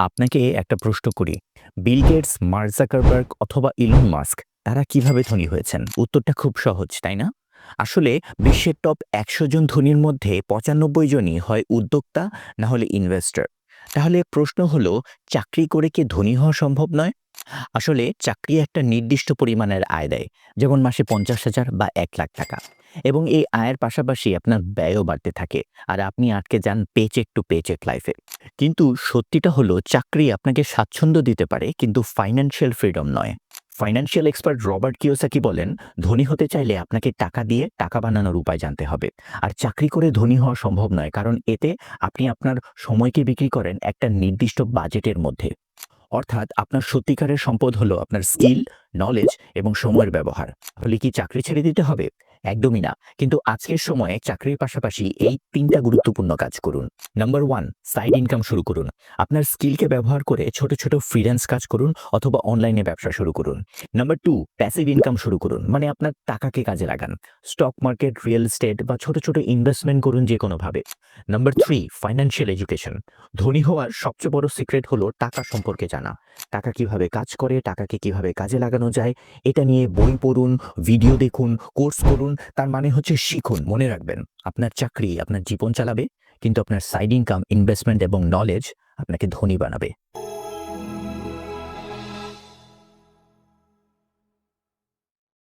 আপনাকে একটা প্রশ্ন করি। বিল গেটস, মার্ক জাকারবার্গ অথবা ইলন মাস্ক তারা কিভাবে ধনী হয়েছেন? উত্তরটা খুব সহজ, তাই না? আসলে বিশ্বের টপ ১০০ জন ধনীর মধ্যে ৯৫ জনই হয় উদ্যোক্তা না হলে ইনভেস্টর। তাহলে প্রশ্ন হলো, চাকরি করে কি ধনী হওয়া সম্ভব নয়? আসলে চাকরি একটা নির্দিষ্ট পরিমাণের আয় দেয়, যেমন মাসে ৫০,০০০ বা ১,০০,০০০ টাকা। এবং এই আয়ের পাশাপাশি আপনার ব্যয়ও বাড়তে থাকে, আর আপনি আটকে যান পেচেক টু পেচেক লাইফে। কিন্তু সত্যিটা হলো, চাকরি আপনাকে স্বাচ্ছন্দ্য দিতে পারে কিন্তু ফাইন্যান্সিয়াল ফ্রিডম নয়। ফাইন্যান্সিয়াল এক্সপার্ট রবার্ট কিওসাকি বলেন, ধনী হতে চাইলে আপনাকে টাকা দিয়ে টাকা বানানোর উপায় জানতে হবে। আর চাকরি করে ধনী হওয়া সম্ভব নয়, কারণ এতে আপনি আপনার সময়কে বিক্রি করেন একটা নির্দিষ্ট বাজেটের মধ্যে। অর্থাৎ আপনার সত্যিকারের সম্পদ হলো আপনার স্কিল, নলেজ এবং সময়ের ব্যবহার। তাহলে কি চাকরি ছেড়ে দিতে হবে? একদমই না। কিন্তু আজকের সময়ে চাকরির পাশাপাশি এই ৩টা গুরুত্বপূর্ণ কাজ করুন। নাম্বার 1, সাইড ইনকাম শুরু করুন। আপনার স্কিলকে ব্যবহার করে ছোট, ছোট ফ্রিল্যান্স কাজ করুন অথবা অনলাইনে ব্যবসা শুরু করুন। নাম্বার 2, প্যাসিভ ইনকাম শুরু করুন। মানে আপনার টাকাকে কাজে লাগান। স্টক মার্কেট, রিয়েল এস্টেট বা ছোট, ছোট ইনভেস্টমেন্ট করুন যেকোনোভাবে। Number 3, financial education. ধনী হওয়ার সবচেয়ে বড় সিক্রেট হলো টাকা সম্পর্কে জানা। টাকা কিভাবে কাজ করে, টাকাকে কিভাবে কাজে লাগানো যায়, এটা নিয়ে বই পড়ুন, ভিডিও দেখুন, কোর্স করুন। তার মানে হচ্ছে শিখুন। মনে রাখবেন, আপনার চাকরি আপনার জীবন চালাবে, কিন্তু আপনার সাইড ইনকাম, ইনভেস্টমেন্ট এবং নলেজ আপনাকে ধনী বানাবে।